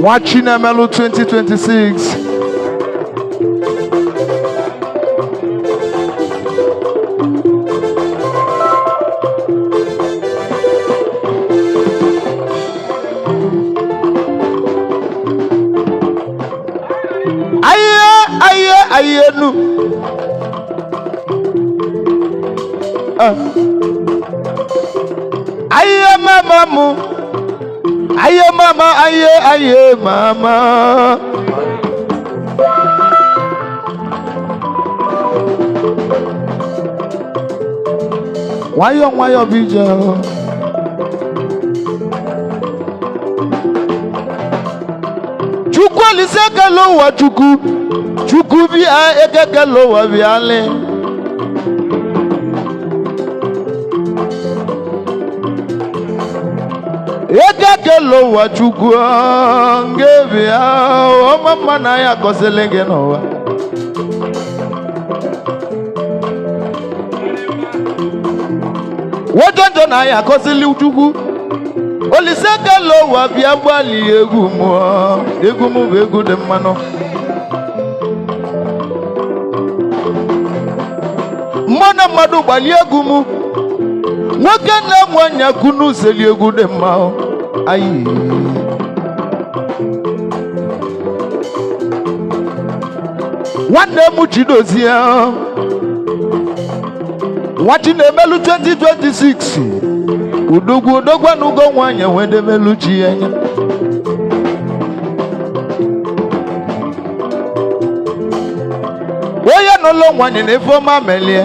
Nwachinemelu 2026. Aye nu. Aye mama mu. Aye mama, aye mama. Wayo bija. Chukwu liseka lo wa chukwu. Chukwu bi a ekeke lo wa bi ale. Ekeke lo wa chukwu ngebi a o mama na ya koselenge no wa. Wojojo na ya kosili chukwu. Oliseke lo wa bi agbali egwu mu bụ egwu dị mmanụ. Mmana mmadụ gbali egwu mu. Nwoke na nwanya kunu seli egwu dị mma. Ayi. Nwanne m Chidozie. Nwachinemelu 2026. Udogwu anugo nwanya wende melu chi enya. Oya nolo nwanya n'efo ma melie.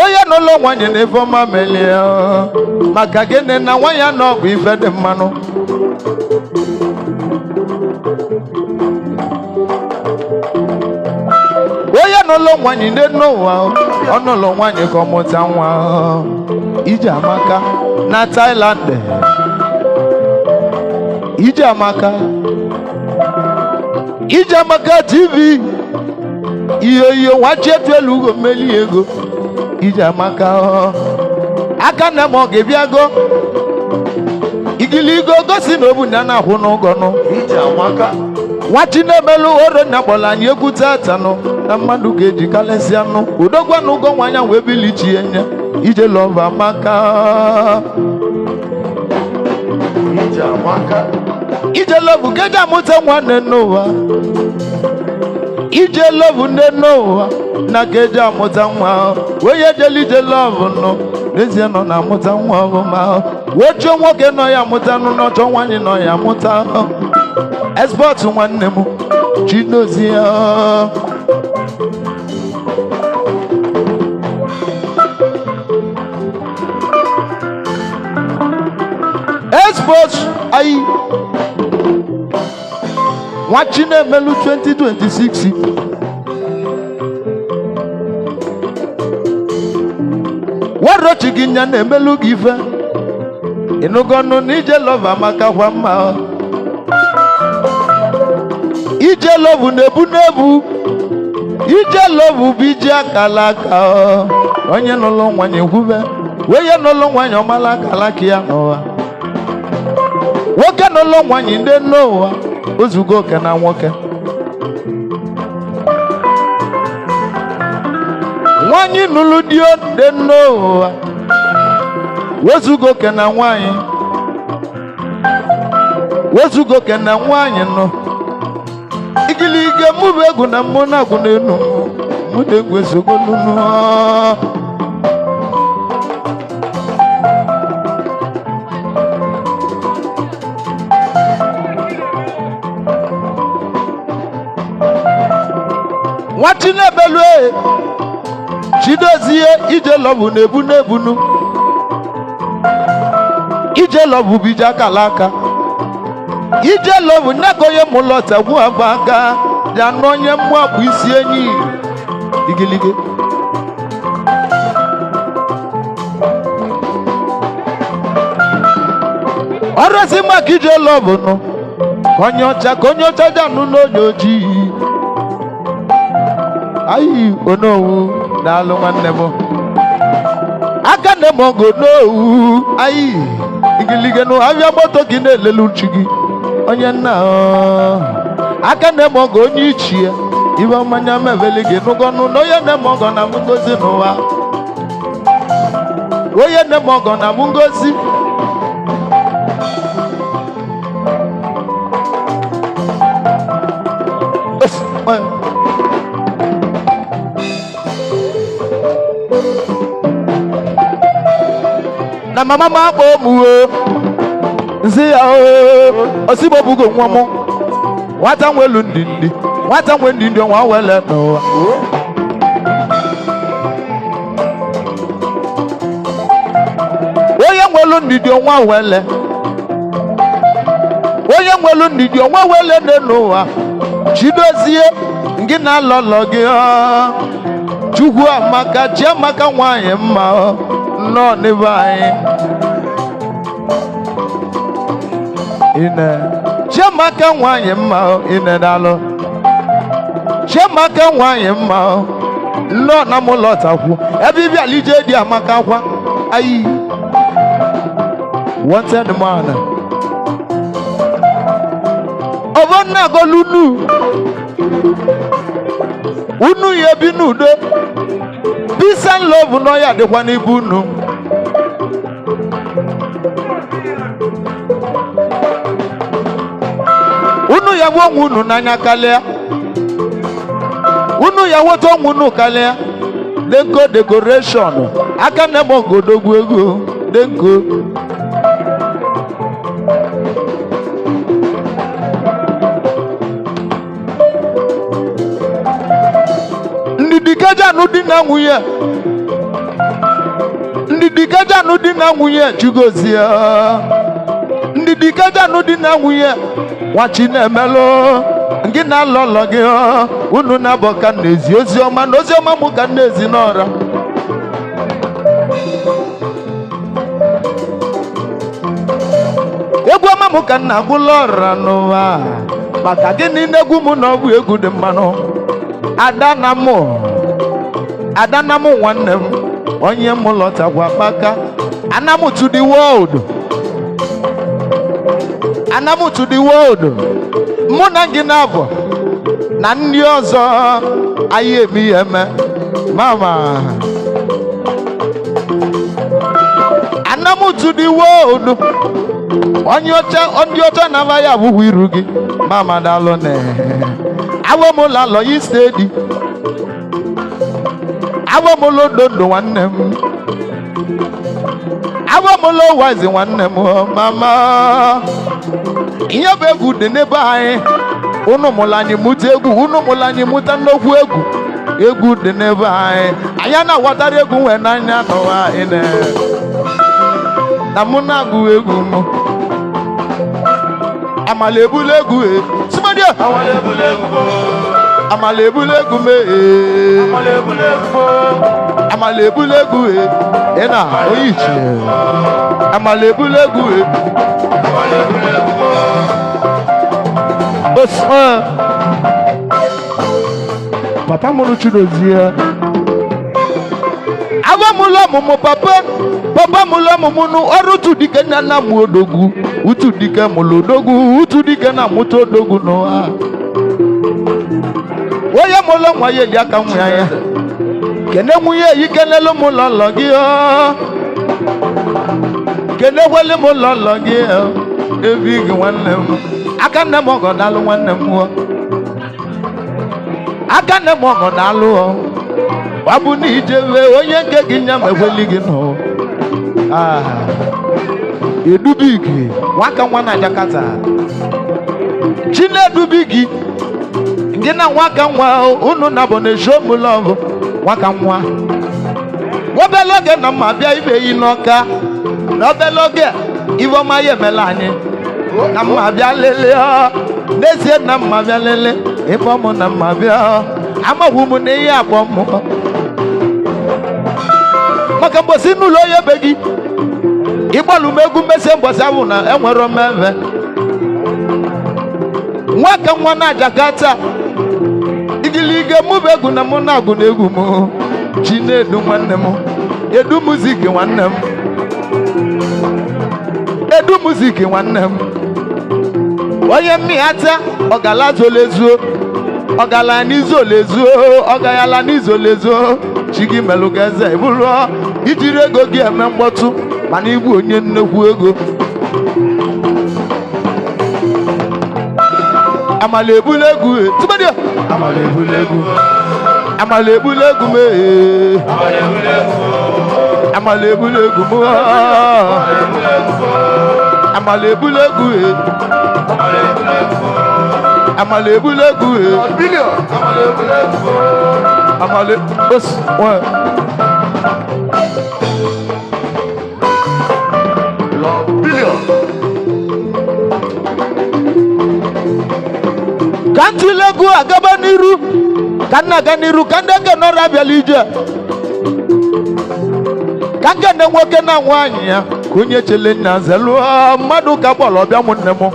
Oya nolo nwanya n'efo ma melie. Maka gene na nwanya no bụ ife dị mmanụ. Oya nolo nwanya n'enụwa. Ọnụlọ nwanya ka ọmụta nwa. Ije amaka na Thailand. Ije amaka TV. Iyo wachi etwelu ugo meli ego. Ije amaka aka na mo gebiago. Igiligo gosi no bu na na hụ n'ụgọ no. Ije amaka Nwachinemelu oro na kpola anyị egwu tata no na mmadụ ga-eji kalesịa no. Udogwa n'ụgọ nwanya wee bilichi enye. Ije love amaka. Ije amaka. Ije love keja mụta nwanne n'ụwa. Ije love nne n'ụwa na keja mụta nwa. Weye jeli ije love no. N'ezie nọ na mụta nwa ọbụma. Wocho nwoke nọ ya mụta n'ọchọ nwanyị nọ ya mụta. Export nwanne m Chidozie. Export ayi. Nwachinemelu 2026. Warochi gị nya na-emelu gị ife. Ịnụgọnụ na ije love amaka kwa mma. Ije love na-ebu n'ebu. Ije love bụ ije akala aka. Onye nụlụ nwanyị ekwube. Weye nụlụ nwanyị ọmala akala ka ya n'ụwa. Nwoke nụlụ nwanyị ndị n'ụwa. Ozugo oke na nwoke. Nwanyị nụlụ di ndị n'ụwa. Ozugo oke na nwanyị. Ozugo oke na nwanyị nọ. Igilige mụ bụ egwu na mmụ na agwụ n'enu. Mụ na egwu esogo n'unu. Nwachinemelu Chidozie ije love na-ebu n'ebunu. Ije love bụ ije akala aka. Ije love nnekoye mụlọta gwu agba aka. Ya n'onye mmụọ bụ isi enyi. Igilige ọrụsị maka ije love nọ. Onye ọcha ka onye ọcha janụ n'onye ojii. ayi onowu daalụ nwanne m aka nne m ogo n'owu ayi igilige nụ abịa moto gị na-elele uchi gị onye nna aka nne m ogo onye ichie ibe mmanya mebeli gị n'ụgọnụ na onye nne m ogo na mụ ngozi n'ụwa onye nne m ogo na mụ ngozi na mama ma akpọ omuwe nzi ya osigbo bugo nwa m nwata nwelu ndị nwata nwe ndị nwa wele n'ụwa onye nwelu ndị nwa wele onye nwelu ndị nwa wele n'ụwa chidozie gị na alọlọ gị chukwu amaka chiamaka nwanyị mma nnọọ n'ebe anyị ine chiamaka nwanyị mma ine dalụ chiamaka nwanyị mma nnọọ na mụ lọtakwu ebe ibi alije dị amaka kwa ayi wanted man ọbọnna golunu unu ya bi n'udo peace and love nọ ya dịkwa n'ibu unu unu ya bụ onwe unu n'anya karịa unu ya weta onwe unu karịa denko decoration aka na eme ogodogwu ego denko ndidikajanu di na nwunye ndidikajanu di na nwunye Chigozie ndidikajanu di na nwunye Nwachinemelu gị na alọlọ gị unu na-abọ ka n'ezi oziọma na oziọma mụ ka n'ezi n'ọra egwu ọma mụ ka nna agwụla ọra n'ụwa maka gịnị n'egwu mụ na ọ bụ egwu dị mmanụ Adanamụ nwanne m onye m lọtakwa kpaka Anamu to the world Anamu to the world mụ na gị na-abụ na ndị ọzọ anyị eme ya eme mama Anamu to the world onye ọcha na-aba ya abụghị iru gị mama daalụ ne awamụla lọ yi stedi awamụla odondo nwanne m awamụla wazi nwanne m mama ihe bụ egwu dị n'ebe anyị unu mụla anyị mụta egwu unu mụla anyị mụta nnukwu egwu dị n'ebe anyị na-aghọtara egwu nwee n'anya n'ụwa ine na mụ na-agụ egwu m amala ebule egwu simadia amala ebule egwu me amala ebule egwu ena oyichi amala ebule egwu papa mụrụ Chidozie abamụlọ ọmụmụ papa mụlọ ọmụmụ ọrụ utu dike na mụ odogwu utu dike mụlụ odogwu utu dike na mụta odogwu n'ụwa onye mụlọ nwa ya eji aka nwa ya kene nwunye yi kenelu m lọlọ gị kene kwele m lọlọ gị ebi gị nwanne m aka nne m ọgọ daalụ nwanne m aka nne m ọgọ daalụ ọ bụ na ijebe onye nke gị nya mekweli gị nọ edubi gị nwaka nwa na Jakarta Chinedubi gị gị na nwaka nwa unu na bụ na show me love nwaka nwa obele oge na mma bịa ibe yi n'ọka na obele oge Ivoma ya emela anyị na mma bịa lele n'ezie na mma bịa lele ebe ọmụ na mma bịa amagwu m na ihe akpọ mmụọ maka mbosi n'ụlọ onye be gị ịgbalụ m egwu mmesi mbosi ahụ na enwere omeve nwaka nwa na Jakarta igili Igiliga mube egwu na mụ na-agụ n'egwu m Chinedu nwanne m Edu music nwanne m Edu music nwanne m onye mmịata ọgala zolezuo ọgala n'izolezuo ọgayala n'izolezuo chigi melu geze ibulu ijiri ego gị eme mkpọtụ mana igbu onye nnekwu ego amala ebule egwu tubadio amala ebule egwu amala ebule egwu me amala ebule egwu mo amala ebule egwu amala ebule egwu billion amala ebule egwu amala bos ouais billion kantilegu agaba niru kanna ganiru kandenge nora bialije kangene nwoke na nwanyi ya kunye chele na zelu mmadu ka bolo bia munne mo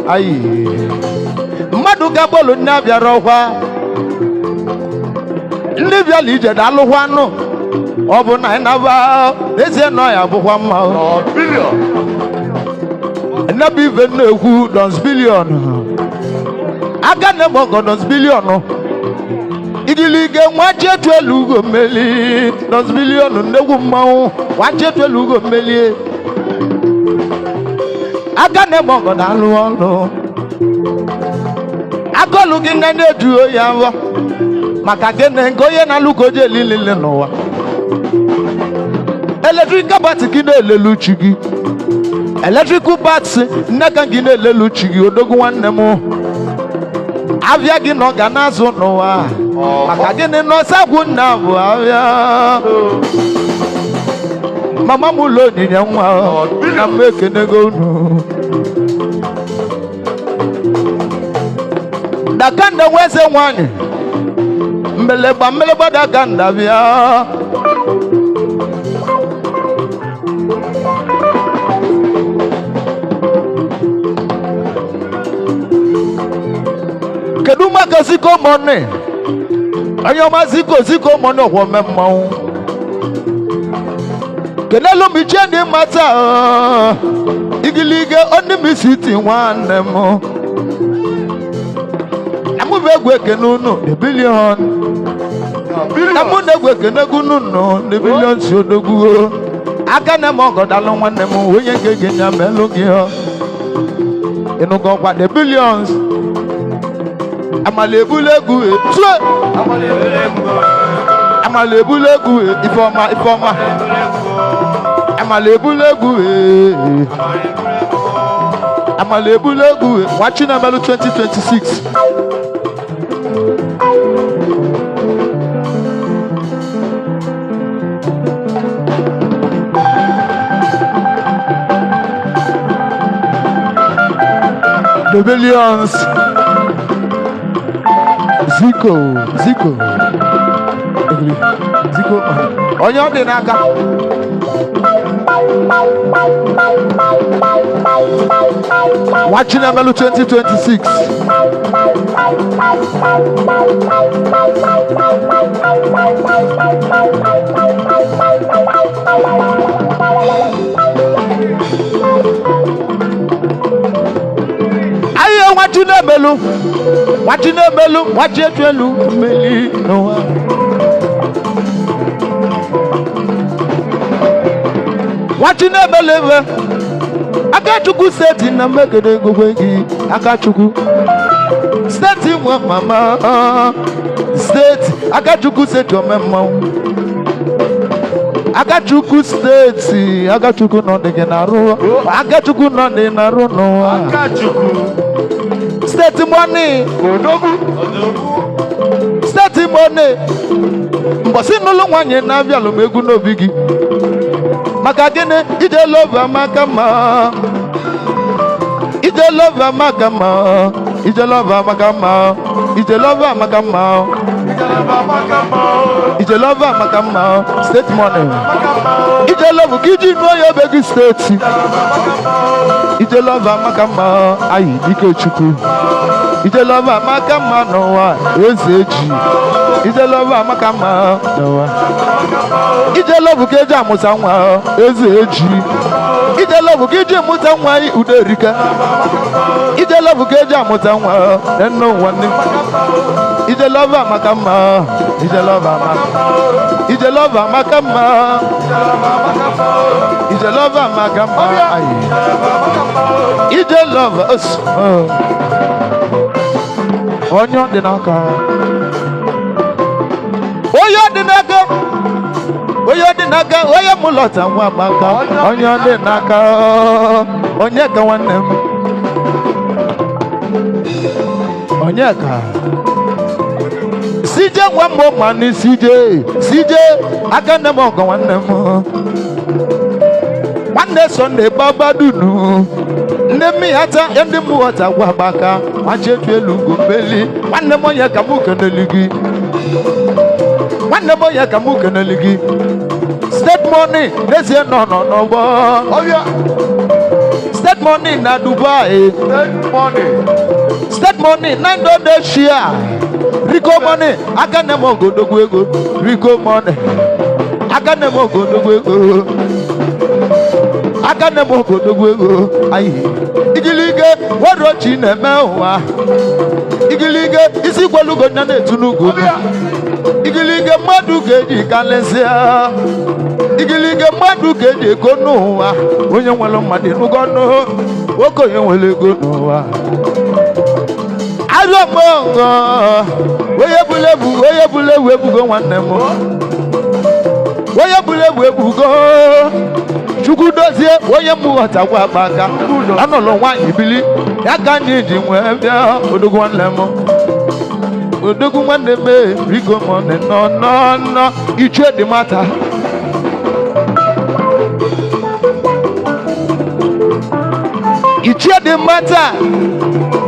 ayi mmadu ka bolo na bia rohwa ndi bialije da luhwa no obu na na ba eze no ya bukwa mma billion na bi ve na egwu dons billion aga ne mo dons billion Igilige nwachi etu elu ugo mmeli dons billion ndegwu mmanwụ nwachi etu elu ugo mmeli aga ne mo na alụ ọlụ agolu gị nga na-edu oyi avọ maka gene nke onye na-alụ ka oje elilile n'ụwa electrical battery gị na-elelu chi gị electrical battery nne ka gị na-elelu chi gị odogwu nwanne m avia gị na ọ ga na-azụ n'ụwa maka gịnị n'ọsagwu nna bụ avia mama m ụlọ onyinye nwa na m ekenego unu dakanda weze nwanyị mmelegba dakanda bịa kedu maka ziko money ayo ma ziko money wo memma kenelo mi cheni mata igilige oni mi siti nwanne mo amu begwe kenunu the billion amu negwe kenegunu no the billion si odogwu aka na mo godalo nwanne mo onye ngege nya melu gi ho inu go kwa the billions amala ebule egwu tue amala ebule egwu ifoma amala ebule egwu amala ebule egwu Nwachinemelu 2026 the billions Ziko onye ọ dị n'aka Nwachinemelu 2026 ayo Nwachinemelu nwachi etu elu mmeli n'ụwa Nwachinemelu ebe Akachukwu steeti na mmegede gogwe gị Akachukwu steeti nwa mama steeti Akachukwu steeti omemmanwụ Akachukwu steeti Akachukwu nọ dị gị na-arụ Akachukwu nọ dị na-arụ n'ụwa Akachukwu steeti money steeti money mbosi n'ụlọ nwanyị na-abịa alụmegwu n'obi gị maka gịnị ije lova maka mma ije lova maka mma ije lova maka mma ije lova maka mma ije lova maka mma steeti money ije lova ka iji nụọ ya obe gị steeti ije lova maka mma ayi dike Chukwu ije lova maka mma n'ụwa eze eji ije lova maka mma n'ụwa ije lovu ka eji amụta nwa eze eji ije lovu ka eji amụta nwa uderika ije lovu ka eji amụta nwa nne nwanne ije lova maka mma ije lova maka ije lova maka mma ije lova maka mma ije lova onye dị n'aka onye dị n'aka onye dị n'aka onye mụ lọta nwa maka onye dị n'aka onye ka nwanne m onye ka sije nwa mbụ ma ni sije aka nne m ọgọ nwanne m nwanne Sunday babadunu nne m hata ndị m ghọta gwa baka machetu elu gombeli nwanne m onye ka m keneli gị nwanne m onye ka m keneli gị state money n'ezie nọ n'ọgbọ state money na Dubai state money na Indonesia Rico money aka nne m ogodogwu ego Rico money aka nne m ogodogwu ego aka nne m ogodogwu ego ayi igilige warochi na-eme ụwa igilige isi gwalugo nya na-etu n'ugwu igilige mmadụ ga-eji kalịsịa igilige mmadụ ga-eji ego n'ụwa onye nwere mmadụ n'ụgọ nwoke onye nwere ego n'ụwa arụmọghọ onye bụla ebu ebugo nwanne m onye bụla ebu ebugo Chukwu dozie onye m ghọtakwa akpa aka anọlụ nwaanyị bili ya ka anyị ji nwee bịa odogwu nwanne m odogwu nwanne m Rico money nọ ichie dị mata ichie dị mata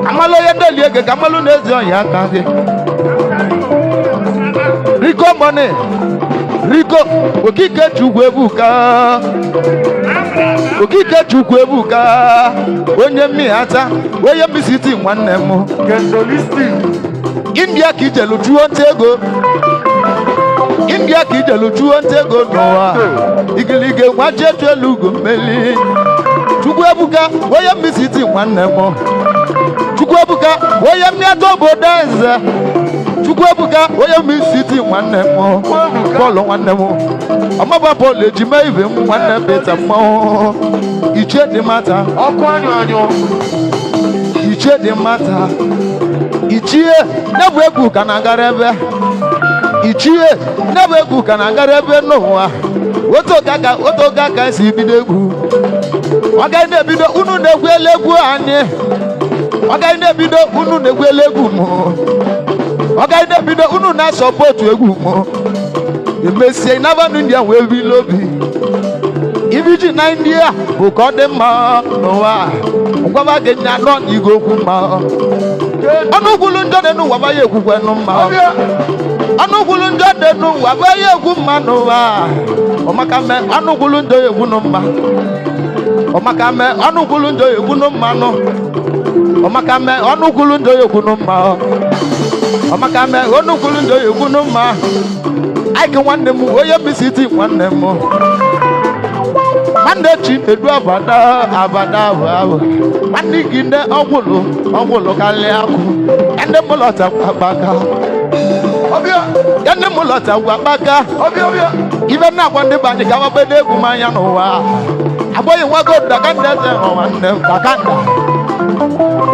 amalụ onye ndeli ege ka amalụ na-ezi ọhịa aka gị Rico money Rico okike Chukwu ebuka okike Chukwu ebuka onye mmihata onye misiti nwanne m India ka ijelu chuo nta ego India ka ijelu chuo nta ego n'ụwa igilige nwachetu elu ugo mmeli Chukwu ebuka onye misiti nwanne m Chukwu ebuka onye mmihata obodo eze Chukwu ebuka onye misiti nwanne m bọọlụ nwanne m ọmaba bọọlụ ejime ibe m nwanne beta mmọnwụ ichie dị mata ọkụ anyụ ichie dị mata ichie nebu egwu ka na-agara ebe ichie nebu egwu ka na-agara ebe n'ụwa otu oge aka si bido egwu ọ gaghị na-ebido unu na-egwuela egwu anyị ọ gaghị na-ebido unu na-egwuela egwu m ọ gaghị na-ebido unu na-asọpọtụ egwu m emesie ịnabanụ ndị a wee bilo obi ibiji na ndị a bụ ka ọ dị mma n'ụwa ngwaba gị nya nọ n'igwe okwu mma ọnụ gwulu njọ dị n'ụwa ba ya ekwukwe nụ mma ọnụ gwulu njọ dị n'ụwa ba ya egwu mma n'ụwa ọmaka me ọnụ gwulu njọ ya egwu nụ mma ọmaka me ọnụ gwulu njọ ya egwu nụ mma nụ ọmaka me ọnụ gwulu njọ ya egwu nụ mma ọmaka me ọnụ gwulu njọ ya egwu nụ mma aiki nwanne m onye misiti nwanne m nwanne Chinedu abada ahụ nwanne gị nne ọgwụlụ karịa akụ ndị m lọta gbaka ndị m lọta gbaka ibe na-agwa ndị be anyị ka wagbe n'egwu m anya n'ụwa agbọghị nwago dakanda eze nwanne m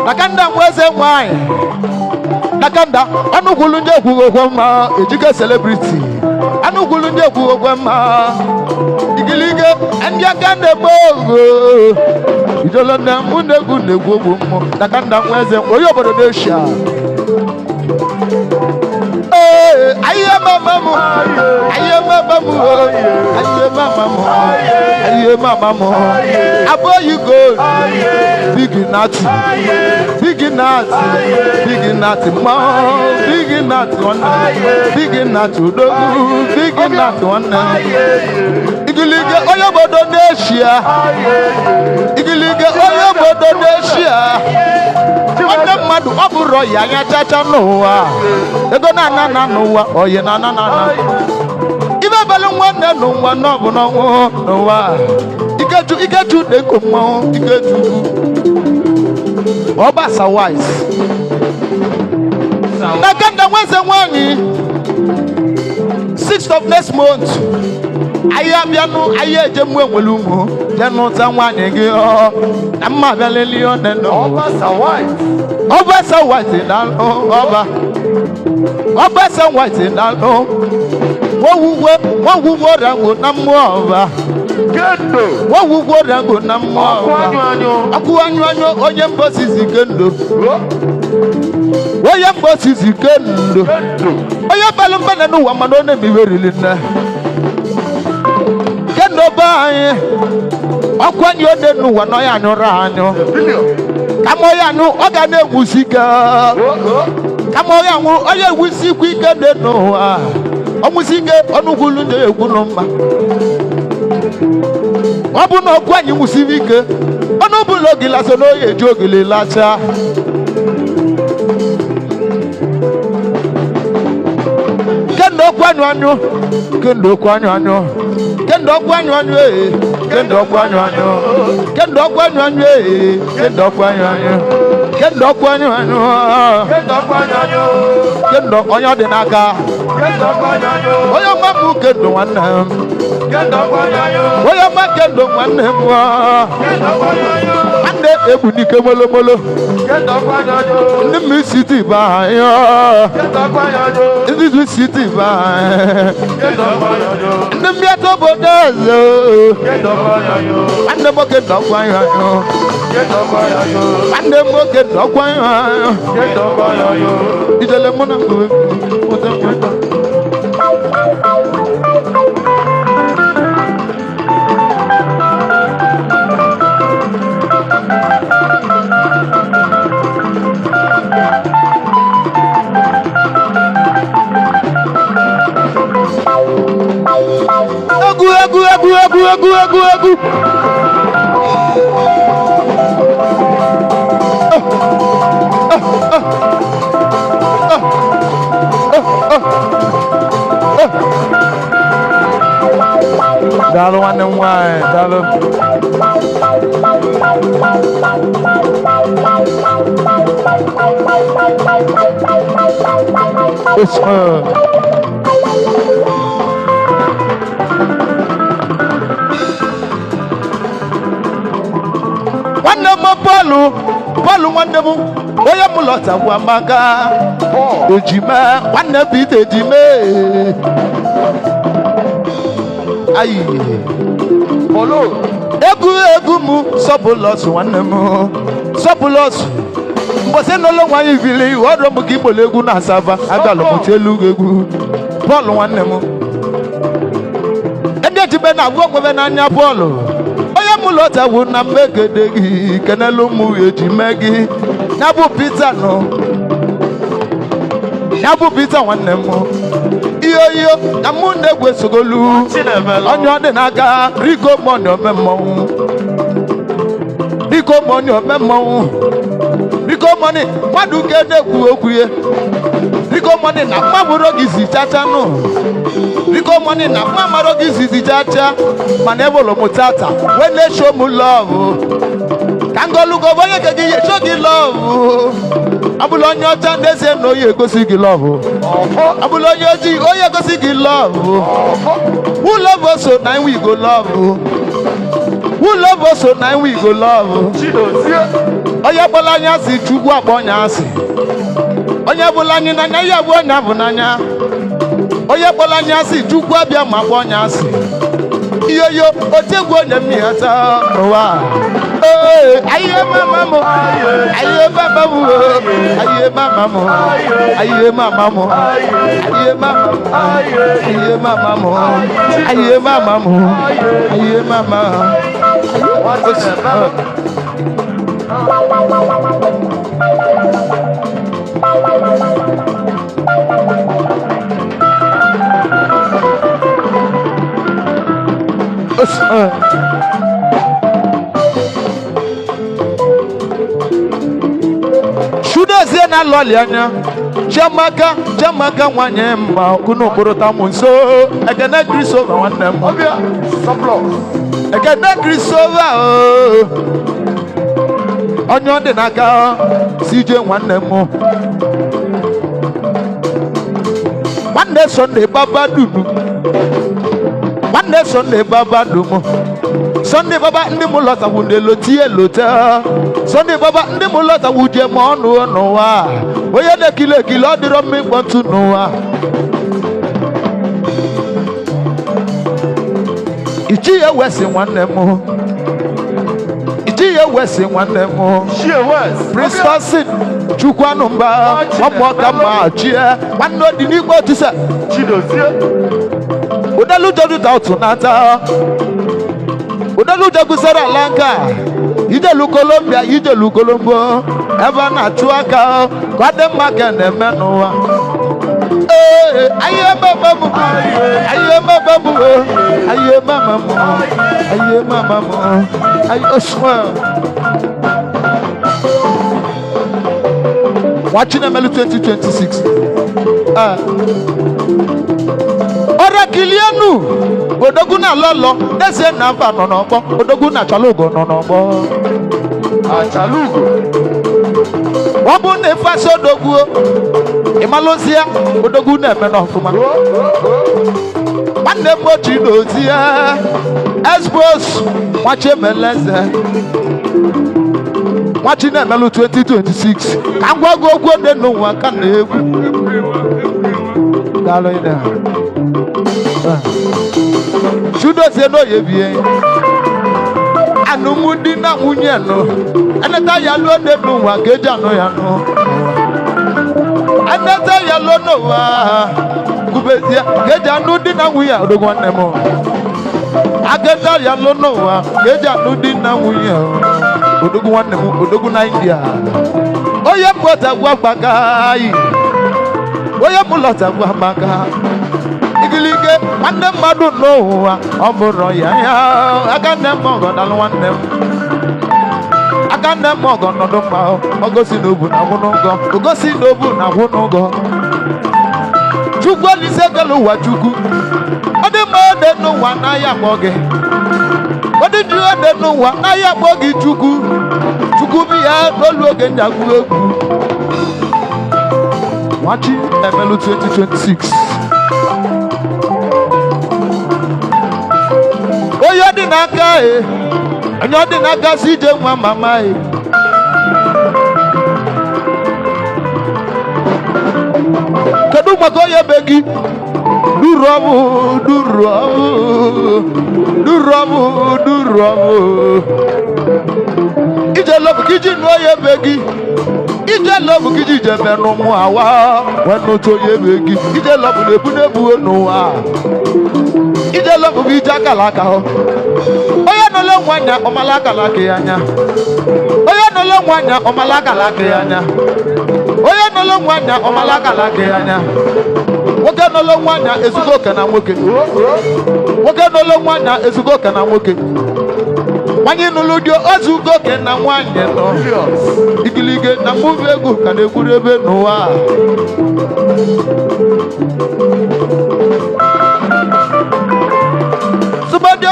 dakanda nwa eze nwanyị dakanda ọnụkwulu ndị ekwughị okwe mma ejike celebrity anụkwulu ndị ekwughị okwe mma igilige ndị aka na-egbe ogo ijolo nne m na-egwu ogbu mmụ dakanda nwa eze onye obodo n'eshia ayiye mamamu aboyi gold big nut ma big nut one big nut odogu big nut one Igilige onye obodo n'Eshia. Igilige onye obodo n'Eshia. Nwanne mmadụ ọ bụrụ ọyị anya chacha n'ụwa. Ego na-ana n'ụwa ọyị na-ana. Ibe belu nwanne n'ụwa n'ọbụ n'ụwa. Ikeju na-eko mmanwụ Ikeju. Ọbasa wise. Na kanda nwanze nwanyi 6th of next month. Aya bianu aya ejemu enwelu mu. Jenu ta nwanyi gị ọ. Na mma bialeli ọ neno. Ọbasa wise. Ọbasa wise na ọba. Ọbasa wise na ọ. Wọ́n wúwo rango na mmụọ ọba. Kendo. Wọ́n wúwo rango na mmụọ ọba. Ọkụ anyụ onye mbọsisi kendo. Onye mbọsisi kendo. Onye balụ mbana n'ụwa mana ọ na-emiwerili nne. Kendo ba anyị. Ọkụ anyụ ọ dị n'ụwa na ọ ya anyụrụ anyụ. Kama ọ ya anyụ ọ ga na-egwusi ike. Kama ọ ya anyụ ọ ya egwusi ikwu ike dị n'ụwa. Ọmụsike ọnụgwulu ndị egwu nọ mma. Ọ bụ na ọkụ anyị nwụsiri ike ọnụ bụla ogila so na oyi eji ogili lacha. Kendo ọkụ anyụ kendo ọkụ anyụ kendo ọkụ anyụ kendo ọkụ anyụ kendo ọkụ anyụ kendo ọkụ anyụ kendo ọkụ anyụ kendo onye ọ dị n'aka onye ọma m kendo nwanne m onye ọma kendo nwanne m nwanne egbu n'ike molomolo ndị m isi tiba anyị ndị isi tiba anyị ndị mmịata obodo eze nwanne m kendo ọkụ anyụ nwanne m kendo ọkụ anyụ ijele mụ na mgbe Egu. Dalo nwanne m nwanyị dalo. Nwanne m Paul nwanne m onye m lọtakwa maka ejime nwanne m ite ejime ayi egwu m sọpụlọs nwanne m sọpụlọs mgbọsị n'ụlọ nwanyị bili ọdụ m ka igbolo egwu na asaba agalụ m telu egwu Paul nwanne m ndị ejime na-agwụ onwebe n'anya Paul onye m lọtawu na mmegede gị kenelu m ejime gị ya bụ Peter nọ ya bụ Peter nwanne m iyo na mụ na-egwu esogolu onye ọ dị n'aka Rico Money ome mmọnwụ Rico Money ome mmọnwụ Rico Money mmadụ ke na-ekwu okwu ya Rico Money na mmamụrụ gị si chacha nụ Rico Money na mmamụrụ gị si chacha mana ebolo m tata when they show me love ka ngolugo onye ke gị show gị love abụla onye ọcha n'ezie na onye egosi gị love abụla onye ojii onye egosi gị love who love us so now we go love who love us so now we go love onye bụla anya si Chukwu akpọ onye asị onye bụla anyị n'anya ya bụ onye bụ n'anya onye bụla anya si Chukwu abịa ma akpọ onye asị iyo otegwu onye mmịata n'ụwa aye mama mo aye baba mo aye mama mo aye mama mo aye mama aye mama mo aye mama mo aye mama Chudozie na lọlị anya Chiamaka nwanyị mma kunu kpụrụta m nso Ekene Christopher nwanne m Ekene Christopher onye ọ dị n'aka CJ nwanne m nwanne Sunday Babadunu nwanne Sunday Babadunu Sunday Baba ndị m lọtawu na-elotie elota Sunday Baba ndị m lọtawu je ma ọnụ n'ụwa onye na-ekili ekili ọ dịrọ mma ịkpọtụ n'ụwa Ichie Wesi nwanne m Ichie Wesi nwanne m Pristasin Chukwanụ mba ọmụọka ma chie nwanne dị n'igwe otuse Chidozie Udelu joduta otu nata Udelu jegusara lanka Ijelu Colombia Ijelu Colombo ebe na-achụ aka ka ọ dị mma ka na-eme n'ụwa aye mama aye oswa Nwachinemelu 2026 Ora kilianu Odogwu na lolo Dese na mba nọ n'ọgbọ Odogwu na Chalugo nọ n'ọgbọ Chalugo Ọ bụ na efasa Odogwu Imalozia Odogwu na-eme n'ọfụma Nwanne m ochi n'ozie Esbros Nwachinemelu 2026 ka ngwa gị okwu dị n'ụwa ka na-egwu daalụ ide Chudozie n'oye bie anụmụdị na nwunye nụ eneta ya lụọ dị n'ụwa ka eji anụ ya nụ eneta ya lụọ n'ụwa kubezie ka eji anụ dị na nwunye Odogwu nwanne m ageta ya lụọ n'ụwa ka eji anụ dị na nwunye Odogwu nwanne m Odogwu na India onye mpụta gwa gbaka yi onye mpụlọta gwa gbaka igilige nwanne mmadụ n'ụwa ọ bụrụ ya aka nne m ọgọ dalụ nwanne m aka nne m ọgọ nọdụ mma ogosi n'obu na agwụ n'ụgọ ogosi n'obu na agwụ n'ụgọ Chukwu Olise kele ụwa Chukwu ọ dị mma ode n'ụwa n'ahịa akpọ gị ọ dị dị ode n'ụwa n'ahịa akpọ gị Chukwu bụ ya n'olu oge njagwu egwu Nwachinemelu 2026 onye dị n'aka onye dị n'aka si ije nwa mama kedu maka onye be gị duru ọbụ ije lọbụ gị ji nụ onye be gị ije lọbụ gị ji je menụ mụ awa nwanne onye be gị ije lọbụ na-ebu n'ebuo n'ụwa ije lọbụ gị ije akala aka onye nọle nwanya ọmala akala aka ya anya onye nọle nwanya ọmala akala aka ya anya onye nọle nwanya ọmala akala aka ya anya nwoke nọle nwanya ezugo oke na nwoke nwoke nọle nwanya ezugo oke na nwoke nwanyị nụlụ dị ozugo oke na nwanyị nọ igilige na mmuvi egwu ka na-egwuru ebe n'ụwa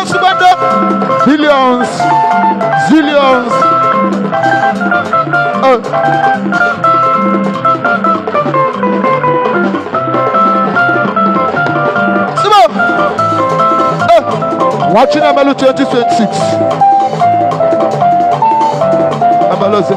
subado billions zillions Nwachinemelu 2026 Abalose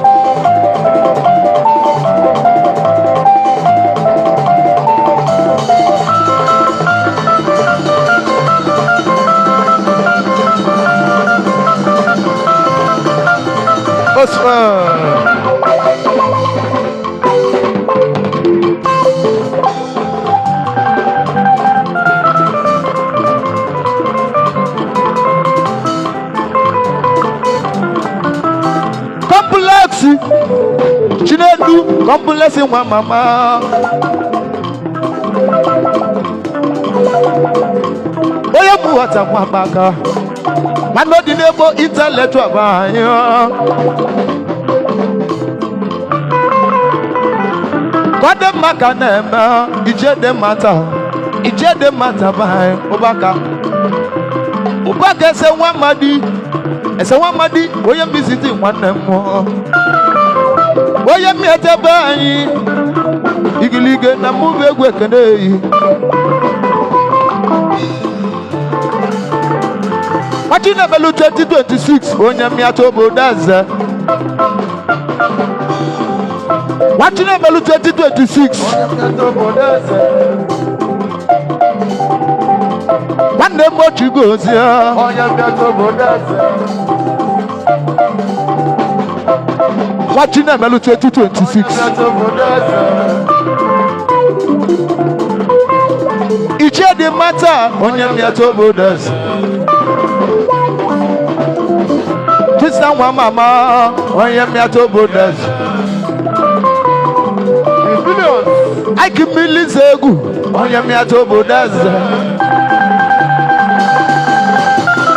Chinedu complex nwa mama onye bụ ghọta nwa maka Mano di nebo intellectual banyo. Kwa dem makanema, ije dem mata banyo. Ubaka ese wamadi, oye misiti wanemo. Oye miete banyi, igilige na move gwekene. Nwachinemelu 2026 onye miato bodaza. Nwachinemelu 2026 onye miato bodaza. Nwanne m ochi gozi onye miato bodaza. Nwachinemelu 2026 miato bodaza. Iche di mata onye miato bodaza. Tisa wa mama, onye miato bodas. I can millions egu, onye miato bodas.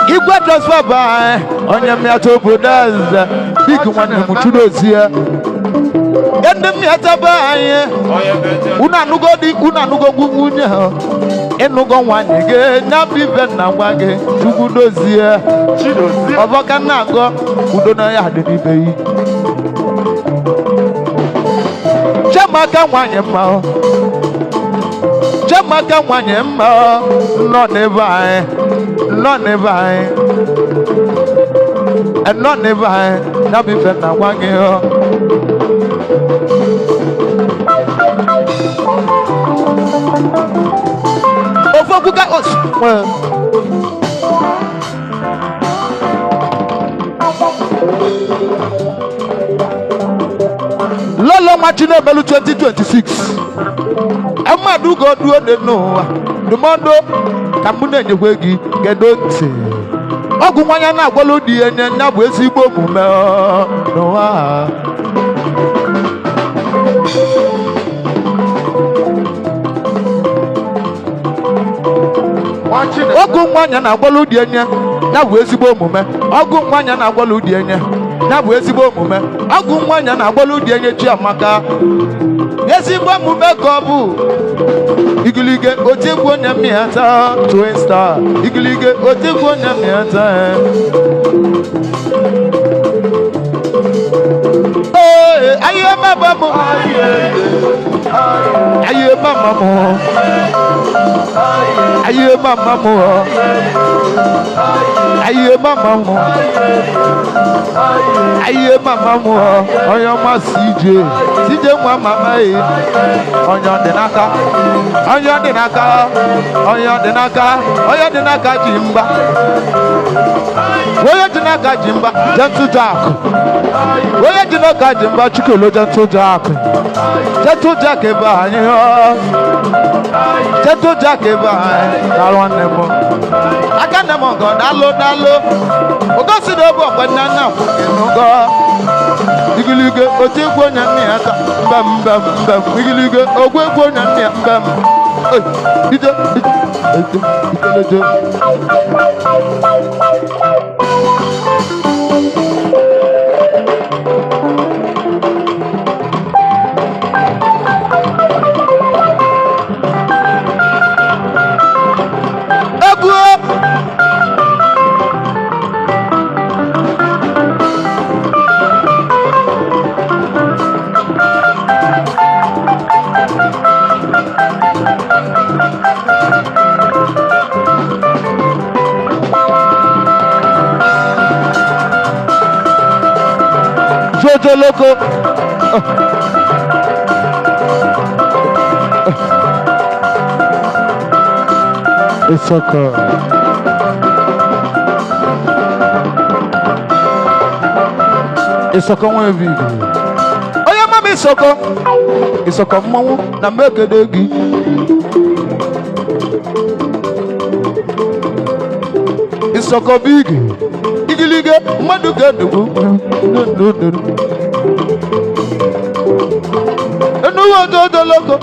Igwe transfer by, onye miato bodas. Big one muchudosia. Ende miata by, una nugo gugunya. Enugo wanyege na bibe na wage tugudozie oboka nago udo na ya de bibe chamaka wanye ma no never na bibe na wage Ofokuka os. Lolo Nwachinemelu 2026. Amadu go duo de no. Dumondo kamune nyegwegi gedoti. Ogu nwanya na agwalo di enye nya bụ ezigbo omume n'ụwa. Ogu nwanya na agwalo di enye nya bụ ezigbo omume. Ogu nwanya na agwalo di enye nya bụ ezigbo omume. Ogu nwanya na agwalo di enye Chiamaka. Ezigbo omume ka ọ bụ. Igilige otegwu onye mmịata Twin Star. Igilige otegwu onye mmịata. Aye mama mo. Aye mama mo. Aye mama mo. Aye mama mo. Aye mama mo. Oyo ma CJ nwa mama e. Onyo dị n'aka. Onyo dị n'aka. Onyo dị n'aka. Onyo dị n'aka Jimba. Onyo dị n'aka Jimba. Gentle Jack. Onyo dị n'aka Jimba Chikolo Gentle Jack. Gentle Jack ebe anyị ho. Gentle Jack ebe anyị. Daalụ nwanne m. Aka nne m ngo daalụ. Ogosi n'obu ọkwa nna nna ịnụgo. Igilige otegwu onye nne ya ka mbem. Igilige ogwegwu onye nne ya mbem. Ije. Jojo Loco. It's okay. It's okay when we go. Oh yeah, mama, it's okay. It's okay, mama. Na make it degi. It's okay, big. Igilige, madu gadu. Jojo Loco.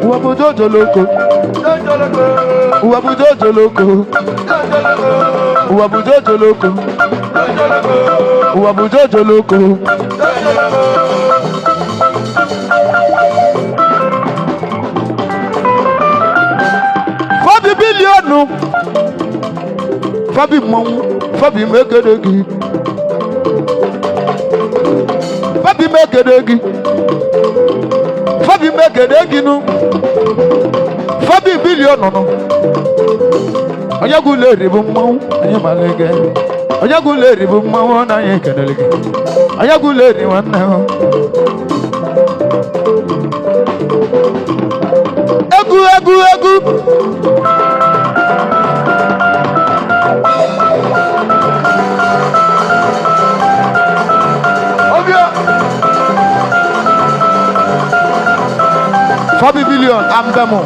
Uwabudo joloko. Uwabudo joloko. Uwabudo joloko. Uwabudo joloko. 40 billion. Fabi mong, Fabi mekedegi. Fabi mekedegi. Fabi mekedegi no. Fabi billion no. Onyagule ribu mong, anyamalege. Onyagule ribu mong na yekedelege. Onyagule ri wanna. Egu. $40 billion ambemo.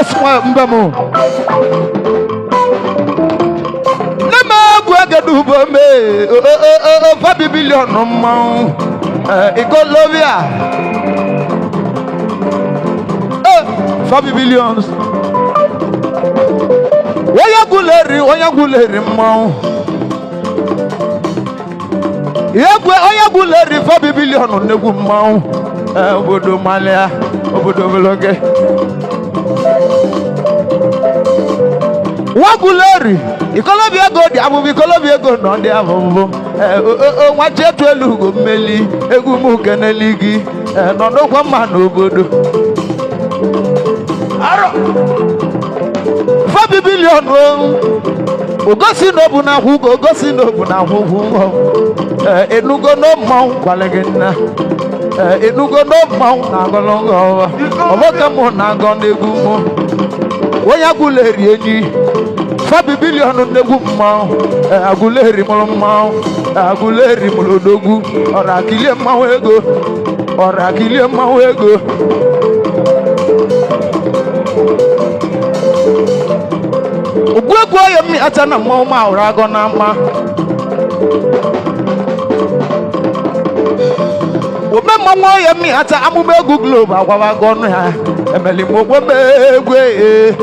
Esma mbemo. $40 billion no man. Ecolovia. $40 billion. Oyaguleri man. Oyaguleri $40 billion on the good man. Obodo Malia, Obodo Vloge. Waguleri. Ikolobia go di abu Ikolobia go no di abu nwache tu elu go meli egwu mu keneligi no do kwa ma no obodo aro $40 billion ogosi no bu na hu ogosi no bu na hu enugo no ma kwalegena enugo no ma na golongo oboka mu na go negwu mu wonya guleri enyi $40 billion negu ma aguleri mulma aguleri mulodogu ora kilie ma wego ogwegwo yemi atana ma ora go na ma omemma mo yemi ata amume egu globe agwa go no ha emeli mo gwo megwe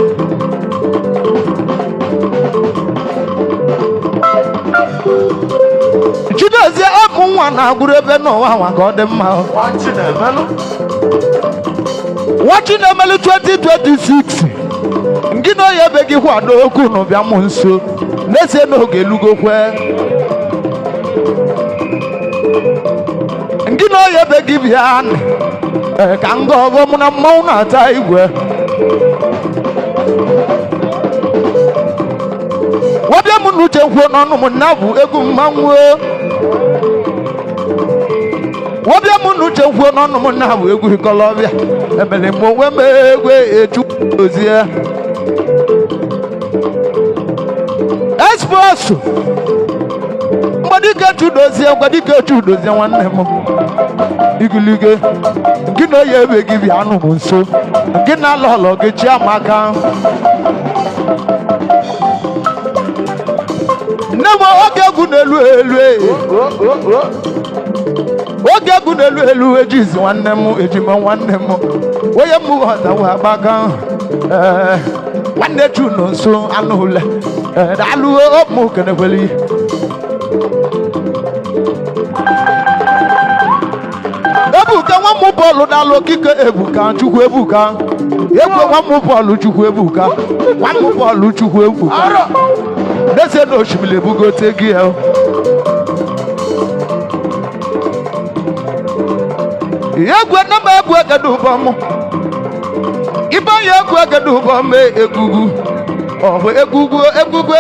Chidozie nwa na agụrụ ebe n'ụwa nwa ka ọ dị mma. Nwachinemelu 2026 ngị na onye ebe gị kwado okwu n'ụbịa m nso n'ezie n'oge lugokwe ngị na onye ebe gị bịa ka nga ọgọ mụ na mmanwụ na-ata igwe wabịa m n'uche kwuo n'ọnụ m na bụ egwu mmanwụ wabịa m n'uche kwuo n'ọnụ m na bụ egwu Ikolobia emere m onwe m egwu echu ozie express mgbadike chudozie nwanne m igilige gị na onye ebe gị bịa anụ m nso gị na alọlọ gị Chiamaka Never oge egwu n'elu oge egwu n'elu ejizi nwanne m ejima nwanne m onye m ghọtawa agbaga nwanne chu no nso anụ ule daalụ ụmụ kenekweli ebuka nwa m bọọlụ daalụ okike ebuka chukwu ebuka egwu nwa m bọọlụ chukwu ebuka nwa m bọọlụ chukwu ebuka Nese no shimile bugo tegi el. Yegwe na ma egwu agadu bomo. Iba yegwu agadu bomo egugu. Oh egugu egwe.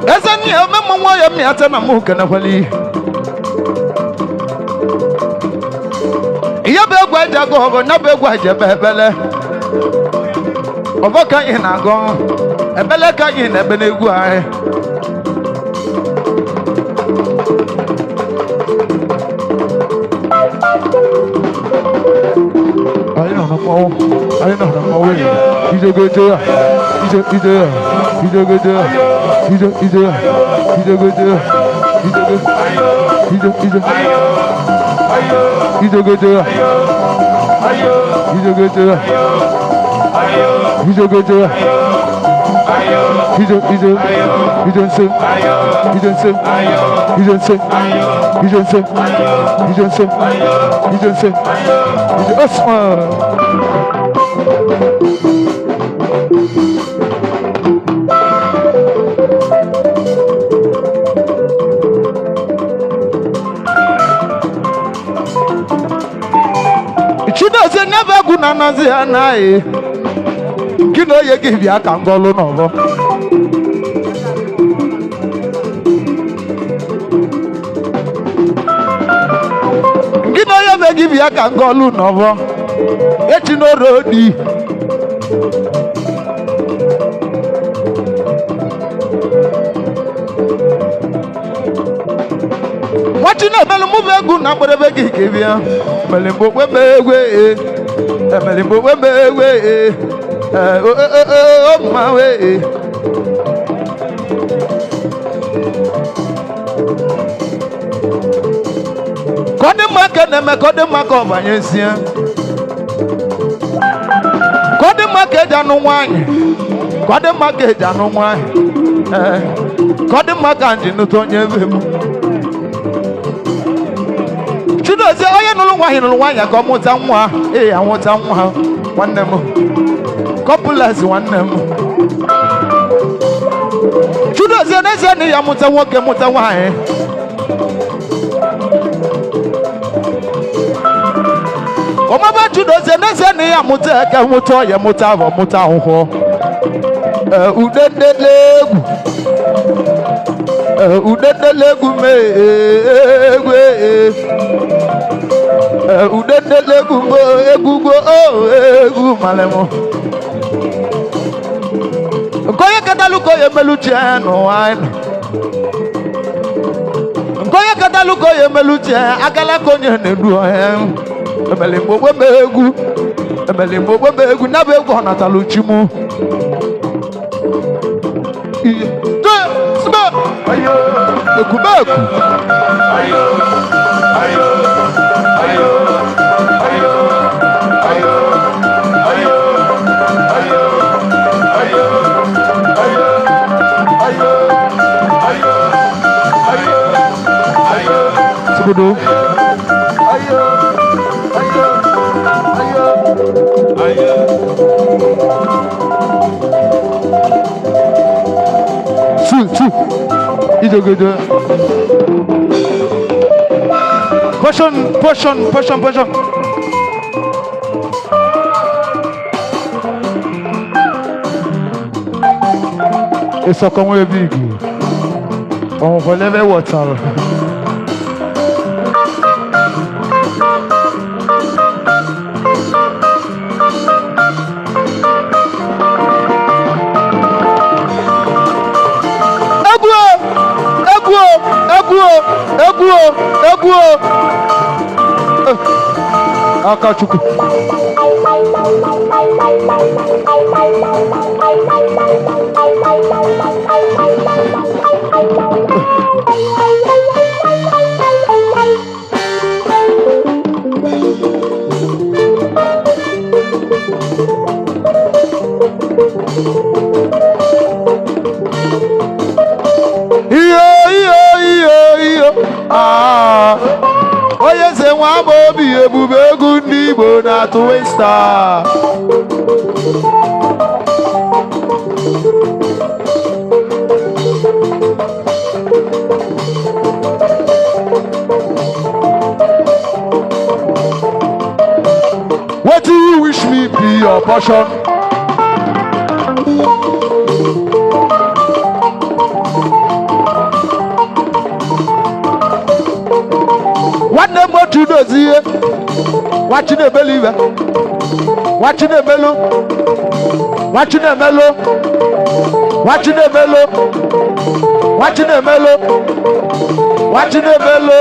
Ezani ememo nwa ya mi ata na mu kana kwali. Iya be gwa jago ho na be gwa je bebele ọbọ ka anyị na-agọ ebele ka anyị na-ebe n'egwu anyị anyị nọ na mmanwụ ijegoje ya ije ya ijegoje ya ije ya ijegoje ya ijegoje ya ijegoje ya Ijogoja, ijo, ijonse, Osman. Chidozie never gonna nazi anaye. Kino ye give ya kangolo novo. Kino ye be give ya kangolo novo. Eti no rodi. Nwachinemelu move egu na gbere gi give ya. Melimbo we begwe. Melimbo we begwe. Oh my way. Kode make na me kode make obanyesia. Kode make janu nwanye. Kode make janu nwanye. Kode make anjinu tonye vemu. Chidozie oye nulu nwanye ka omuta nwa. Awuta nwa. Nwanne m. Couples one them. Chidozie neze ni ya muta nwoke muta nwanyị. Omaba Chidozie neze ni ya muta eke muta oye muta avo muta ahụhụ. Udendelegwu. Udendelegwu megwe. Udendelegwu egwugwo egwu malemo. Nkoye kadalu koye meluche no wine. Nkoye kadalu koye meluche agala konye nedu ohem. Emelimbo wemegu na be egu honatalu chimu. Iye. Sba. Ayo. Ekubeku. Ayo. Ayo. Ayo. Ayo. Ayo. Ayo. Ayo. Ayo. Subudu. Ayo. Su. Ijogojo. Portion. It's a common big. On va lever water. Egwu. Akachukwu. Oye se nwa obi ebube egwu ndị Igbo na Twista. What do you wish me be your portion? What the more to do here? Watching a believer, watching a bellow. Nwachinemelu. Nwachinemelu. Nwachinemelu. Nwachinemelu.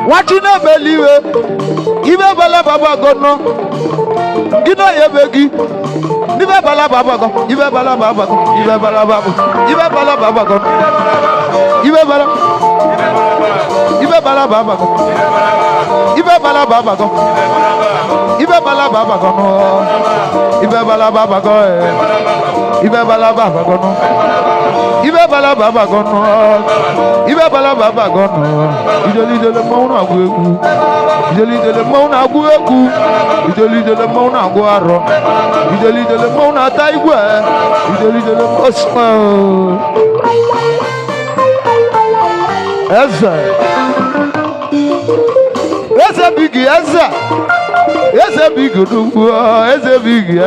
Nwachinemelu iwe bala baba gono gino yebegi nibe bala baba go iwe bala baba go iwe bala baba iwe bala baba go iwe bala baba go iwe bala baba go iwe bala baba go no iwe bala baba go iwe bala baba go no iwe bala baba go no iwe bala baba go no idoli dole mo na gwu egwu idoli dole mo na gwu egwu idoli dole mo na gwu aro idoli dole mo na ta igwe idoli dole mo sma eze bigi eze bigi dugu eze bigi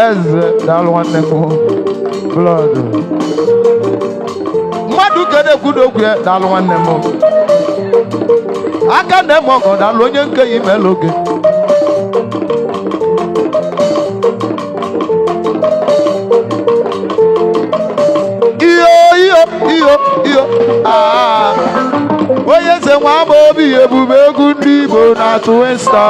eze dalu nwanne m blood mmadụ kede kwudokwu ya dalu nwanne m aka na eme ọgọ dalu onye nke yi melu oge iyo onye eze nwa ama obi ebube egwu ndị Igbo na-atụ Insta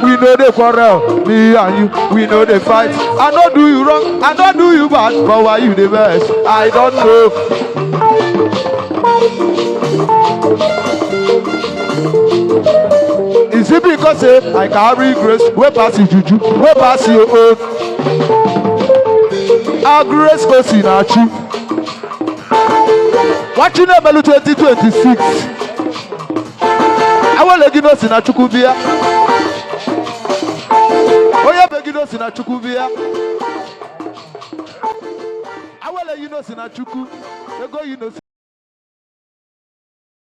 we know they quarrel. Me and you, we know they fight. I don't do you wrong, I don't do you bad, but why you the best? I don't know. Is it because I carry grace? Where pass you juju? Where pass your own? Our grace goes in our chief. Nwachinemelu 2026. I want to give us in a chukubia. Oya begino sina chukubia. I want to you know sina chuku. Ego you know